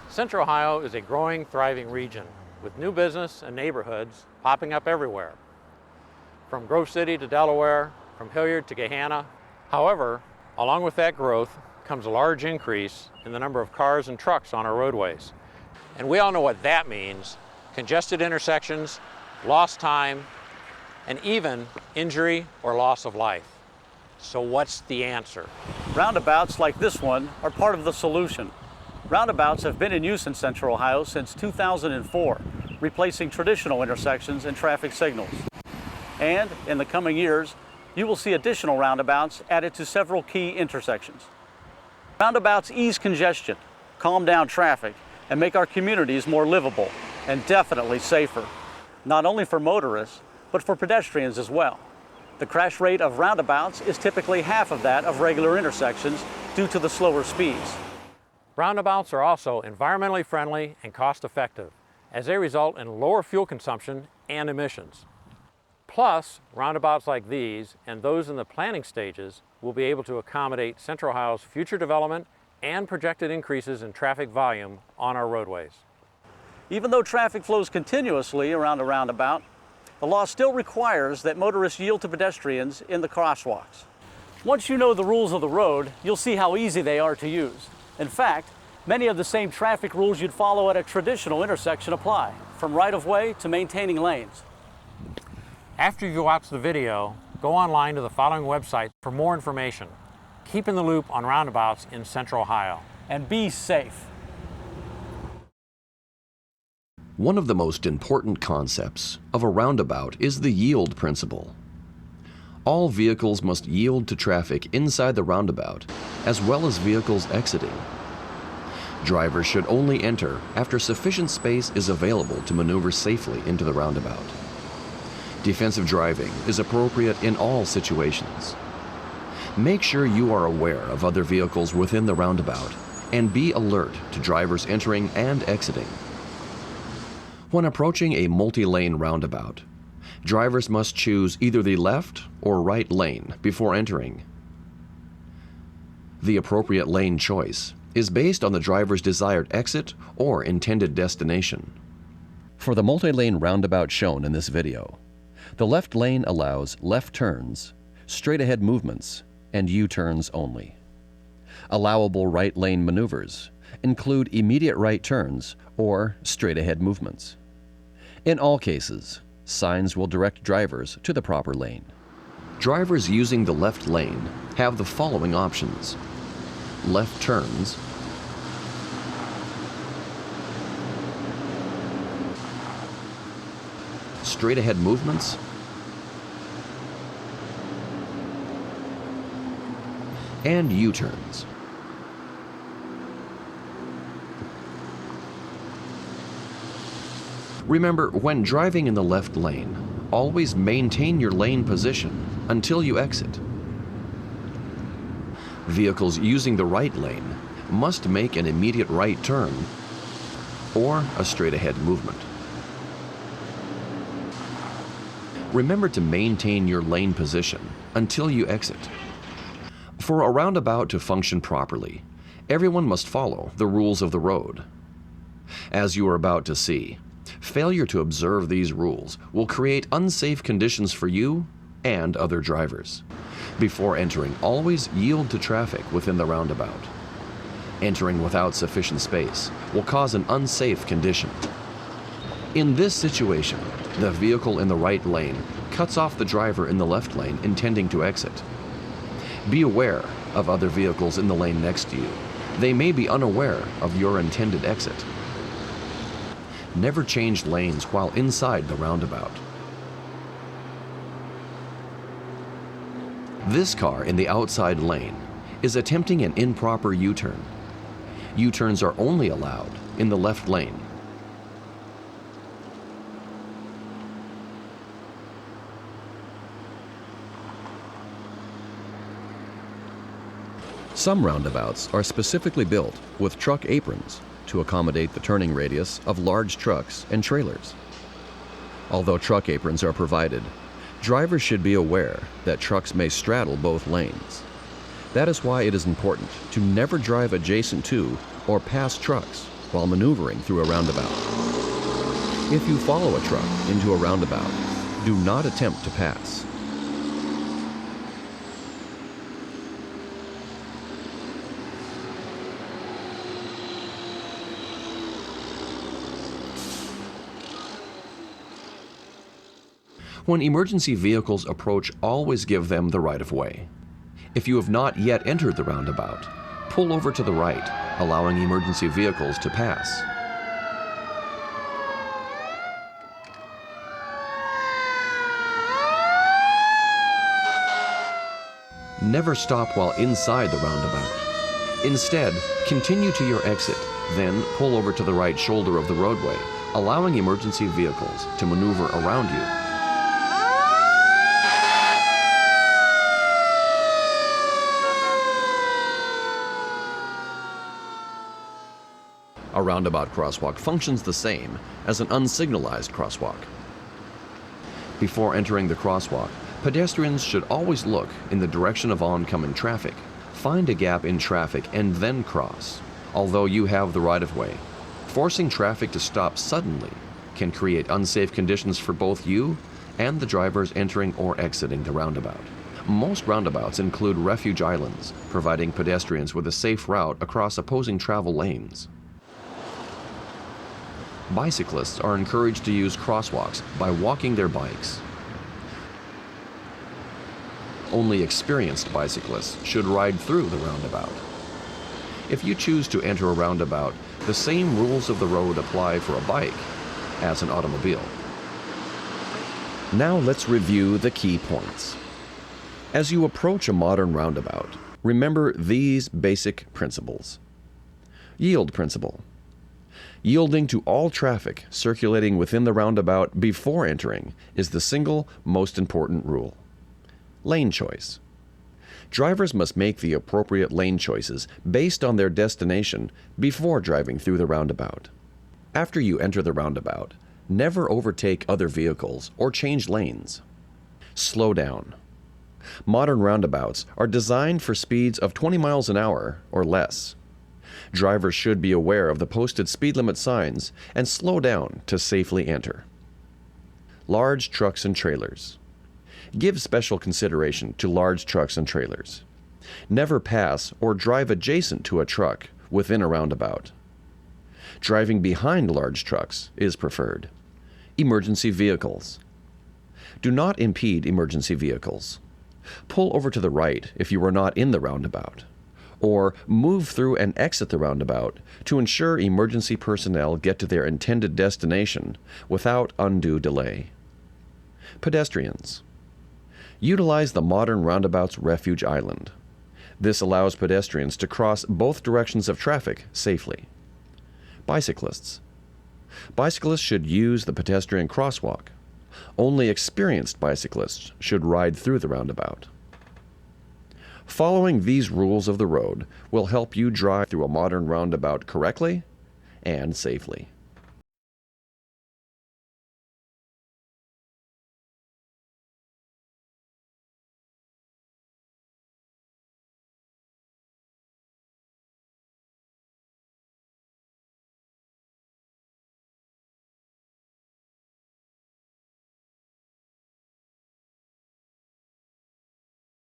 Central Ohio is a growing, thriving region with new business and neighborhoods popping up everywhere, from Grove City to Delaware, from Hilliard to Gahanna. However, along with that growth comes a large increase in the number of cars and trucks on our roadways. And we all know what that means: congested intersections, lost time, and even injury or loss of life. So what's the answer? Roundabouts like this one are part of the solution. Roundabouts have been in use in Central Ohio since 2004, replacing traditional intersections and traffic signals. And in the coming years, you will see additional roundabouts added to several key intersections. Roundabouts ease congestion, calm down traffic, and make our communities more livable and definitely safer, not only for motorists, but for pedestrians as well. The crash rate of roundabouts is typically half of that of regular intersections due to the slower speeds. Roundabouts are also environmentally friendly and cost-effective, as they result in lower fuel consumption and emissions. Plus, roundabouts like these and those in the planning stages will be able to accommodate Central Ohio's future development and projected increases in traffic volume on our roadways. Even though traffic flows continuously around a roundabout, the law still requires that motorists yield to pedestrians in the crosswalks. Once you know the rules of the road, you'll see how easy they are to use. In fact, many of the same traffic rules you'd follow at a traditional intersection apply, from right-of-way to maintaining lanes. After you watch the video, go online to the following website for more information. Keep in the loop on roundabouts in Central Ohio. And be safe. One of the most important concepts of a roundabout is the yield principle. All vehicles must yield to traffic inside the roundabout, as well as vehicles exiting. Drivers should only enter after sufficient space is available to maneuver safely into the roundabout. Defensive driving is appropriate in all situations. Make sure you are aware of other vehicles within the roundabout and be alert to drivers entering and exiting. When approaching a multi-lane roundabout, drivers must choose either the left or right lane before entering. The appropriate lane choice is based on the driver's desired exit or intended destination. For the multi-lane roundabout shown in this video, the left lane allows left turns, straight-ahead movements, and U-turns only. Allowable right lane maneuvers include immediate right turns or straight-ahead movements. In all cases, signs will direct drivers to the proper lane. Drivers using the left lane have the following options: left turns, straight-ahead movements, and U-turns. Remember, when driving in the left lane, always maintain your lane position until you exit. Vehicles using the right lane must make an immediate right turn or a straight-ahead movement. Remember to maintain your lane position until you exit. For a roundabout to function properly, everyone must follow the rules of the road. As you are about to see, failure to observe these rules will create unsafe conditions for you and other drivers. Before entering, always yield to traffic within the roundabout. Entering without sufficient space will cause an unsafe condition. In this situation, the vehicle in the right lane cuts off the driver in the left lane intending to exit. Be aware of other vehicles in the lane next to you. They may be unaware of your intended exit. Never change lanes while inside the roundabout. This car in the outside lane is attempting an improper U-turn. U-turns are only allowed in the left lane. Some roundabouts are specifically built with truck aprons to accommodate the turning radius of large trucks and trailers. Although truck aprons are provided, drivers should be aware that trucks may straddle both lanes. That is why it is important to never drive adjacent to or past trucks while maneuvering through a roundabout. If you follow a truck into a roundabout, do not attempt to pass. When emergency vehicles approach, always give them the right of way. If you have not yet entered the roundabout, pull over to the right, allowing emergency vehicles to pass. Never stop while inside the roundabout. Instead, continue to your exit, then pull over to the right shoulder of the roadway, allowing emergency vehicles to maneuver around you. A roundabout crosswalk functions the same as an unsignalized crosswalk. Before entering the crosswalk, pedestrians should always look in the direction of oncoming traffic. Find a gap in traffic and then cross, although you have the right-of-way. Forcing traffic to stop suddenly can create unsafe conditions for both you and the drivers entering or exiting the roundabout. Most roundabouts include refuge islands, providing pedestrians with a safe route across opposing travel lanes. Bicyclists are encouraged to use crosswalks by walking their bikes. Only experienced bicyclists should ride through the roundabout. If you choose to enter a roundabout, the same rules of the road apply for a bike as an automobile. Now let's review the key points. As you approach a modern roundabout, remember these basic principles. Yield principle. Yielding to all traffic circulating within the roundabout before entering is the single most important rule. Lane choice. Drivers must make the appropriate lane choices based on their destination before driving through the roundabout. After you enter the roundabout, never overtake other vehicles or change lanes. Slow down. Modern roundabouts are designed for speeds of 20 miles an hour or less. Drivers should be aware of the posted speed limit signs and slow down to safely enter. Large trucks and trailers. Give special consideration to large trucks and trailers. Never pass or drive adjacent to a truck within a roundabout. Driving behind large trucks is preferred. Emergency vehicles. Do not impede emergency vehicles. Pull over to the right if you are not in the roundabout, or move through and exit the roundabout to ensure emergency personnel get to their intended destination without undue delay. Pedestrians. Utilize the modern roundabout's refuge island. This allows pedestrians to cross both directions of traffic safely. Bicyclists. Bicyclists should use the pedestrian crosswalk. Only experienced bicyclists should ride through the roundabout. Following these rules of the road will help you drive through a modern roundabout correctly and safely.